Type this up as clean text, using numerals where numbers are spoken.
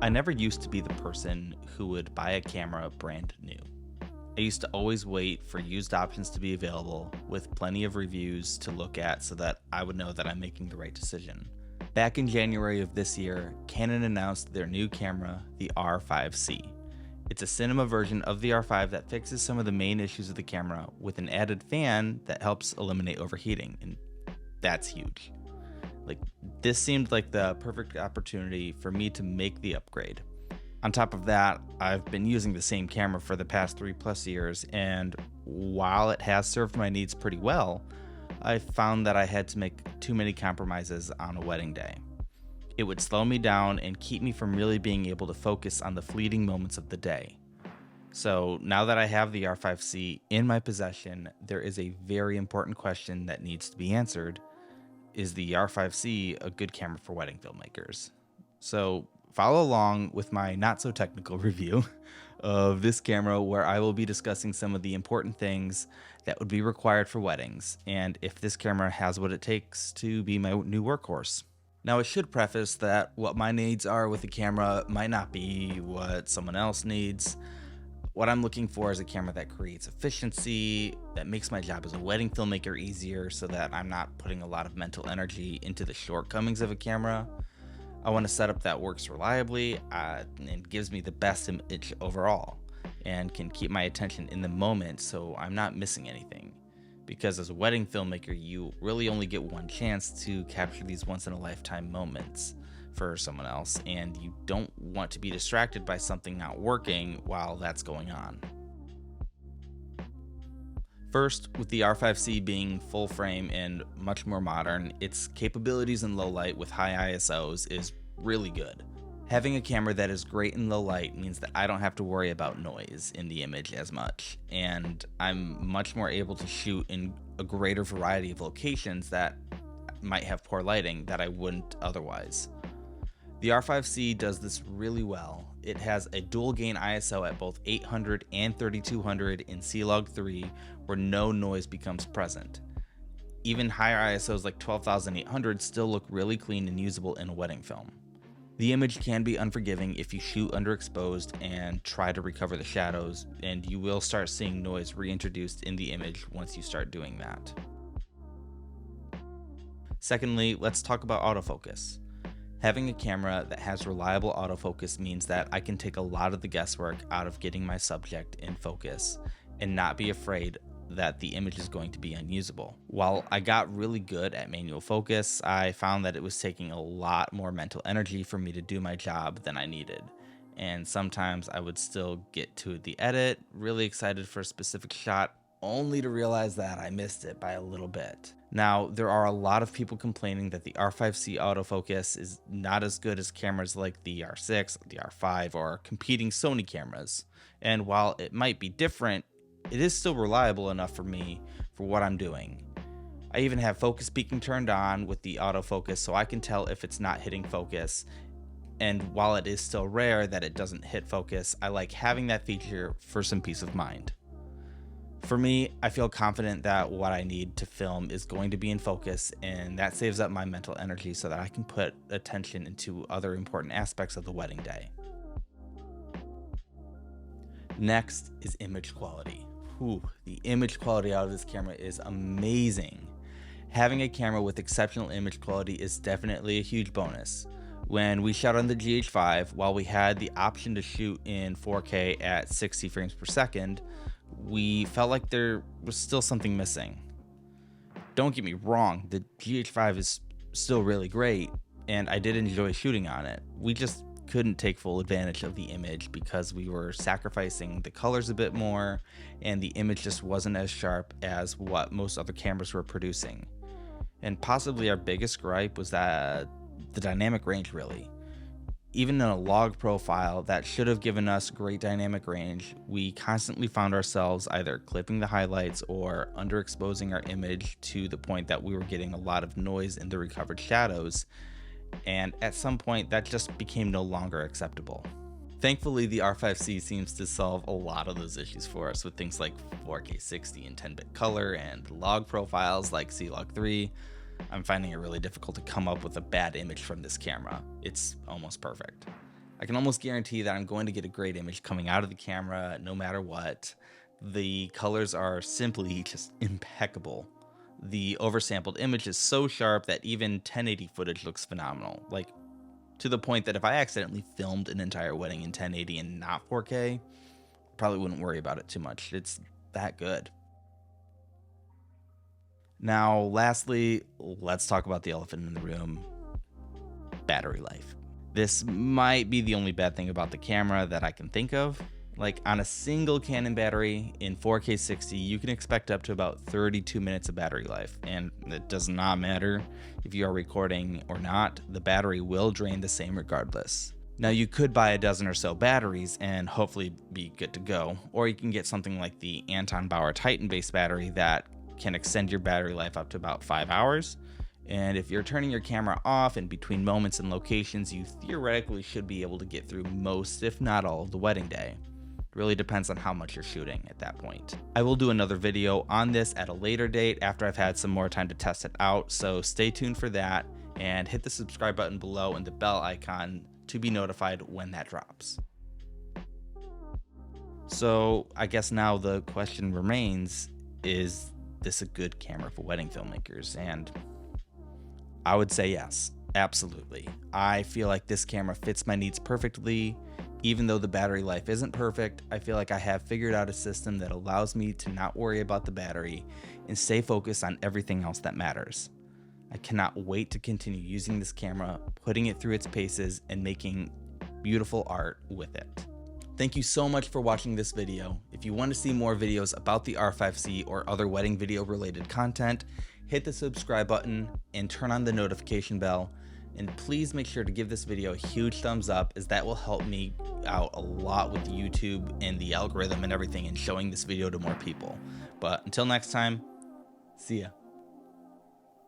I never used to be the person who would buy a camera brand new. I used to always wait for used options to be available with plenty of reviews to look at so that I would know that I'm making the right decision. Back in January of this year, Canon announced their new camera, the R5C. It's a cinema version of the R5 that fixes some of the main issues of the camera with an added fan that helps eliminate overheating, and that's huge. This seemed like the perfect opportunity for me to make the upgrade. On top of that, I've been using the same camera for the past 3+ years, and while it has served my needs pretty well, I found that I had to make too many compromises on a wedding day. It would slow me down and keep me from really being able to focus on the fleeting moments of the day. So now that I have the R5C in my possession, there is a very important question that needs to be answered. Is the R5C a good camera for wedding filmmakers? So follow along with my not so technical review of this camera, where I will be discussing some of the important things that would be required for weddings and if this camera has what it takes to be my new workhorse. Now, I should preface that what my needs are with the camera might not be what someone else needs. What I'm looking for is a camera that creates efficiency, that makes my job as a wedding filmmaker easier so that I'm not putting a lot of mental energy into the shortcomings of a camera. I want a setup that works reliably and gives me the best image overall and can keep my attention in the moment so I'm not missing anything. Because as a wedding filmmaker, you really only get one chance to capture these once-in-a-lifetime moments for someone else, and you don't want to be distracted by something not working while that's going on. First, with the R5C being full frame and much more modern, its capabilities in low light with high ISOs is really good. Having a camera that is great in low light means that I don't have to worry about noise in the image as much, and I'm much more able to shoot in a greater variety of locations that might have poor lighting that I wouldn't otherwise. The R5C does this really well. It has a dual gain ISO at both 800 and 3200 in C-Log3 where no noise becomes present. Even higher ISOs like 12,800 still look really clean and usable in a wedding film. The image can be unforgiving if you shoot underexposed and try to recover the shadows, and you will start seeing noise reintroduced in the image once you start doing that. Secondly, let's talk about autofocus. Having a camera that has reliable autofocus means that I can take a lot of the guesswork out of getting my subject in focus and not be afraid that the image is going to be unusable. While I got really good at manual focus, I found that it was taking a lot more mental energy for me to do my job than I needed. And sometimes I would still get to the edit, really excited for a specific shot, only to realize that I missed it by a little bit. Now, there are a lot of people complaining that the R5C autofocus is not as good as cameras like the R6, the R5, or competing Sony cameras. And while it might be different, it is still reliable enough for me for what I'm doing. I even have focus peaking turned on with the autofocus so I can tell if it's not hitting focus. And while it is still rare that it doesn't hit focus, I like having that feature for some peace of mind. For me, I feel confident that what I need to film is going to be in focus, and that saves up my mental energy so that I can put attention into other important aspects of the wedding day. Next is image quality. The image quality out of this camera is amazing. Having a camera with exceptional image quality is definitely a huge bonus. When we shot on the GH5, while we had the option to shoot in 4K at 60 frames per second, we felt like there was still something missing. Don't get me wrong, the GH5 is still really great, and I did enjoy shooting on it. We just couldn't take full advantage of the image because we were sacrificing the colors a bit more, and the image just wasn't as sharp as what most other cameras were producing. And possibly our biggest gripe was that the dynamic range, really. Even in a log profile that should have given us great dynamic range, we constantly found ourselves either clipping the highlights or underexposing our image to the point that we were getting a lot of noise in the recovered shadows, and at some point that just became no longer acceptable. Thankfully, the R5C seems to solve a lot of those issues for us with things like 4K 60 and 10-bit color and log profiles like C-Log3. I'm finding it really difficult to come up with a bad image from this camera. It's almost perfect. I can almost guarantee that I'm going to get a great image coming out of the camera no matter what. The colors are simply just impeccable. The oversampled image is so sharp that even 1080 footage looks phenomenal. Like, to the point that if I accidentally filmed an entire wedding in 1080 and not 4K, probably wouldn't worry about it too much. It's that good. Now, lastly, let's talk about the elephant in the room: battery life. This might be the only bad thing about the camera that I can think of. Like, on a single Canon battery in 4K 60, you can expect up to about 32 minutes of battery life, and it does not matter if you are recording or not, the battery will drain the same regardless. Now, you could buy a dozen or so batteries and hopefully be good to go, or you can get something like the Anton Bauer Titan-based battery that can extend your battery life up to about 5 hours. And if you're turning your camera off in between moments and locations, you theoretically should be able to get through most, if not all, of the wedding day. It really depends on how much you're shooting at that point. I will do another video on this at a later date after I've had some more time to test it out, so stay tuned for that, and hit the subscribe button below and the bell icon to be notified when that drops. So I guess now the question remains, is this a good camera for wedding filmmakers? And I would say yes, absolutely. I feel like this camera fits my needs perfectly. Even though the battery life isn't perfect, I feel like I have figured out a system that allows me to not worry about the battery and stay focused on everything else that matters. I cannot wait to continue using this camera, putting it through its paces, and making beautiful art with it. Thank you so much for watching this video. If you want to see more videos about the R5C or other wedding video related content, hit the subscribe button and turn on the notification bell. And please make sure to give this video a huge thumbs up, as that will help me out a lot with YouTube and the algorithm and everything, and showing this video to more people. But until next time, see ya.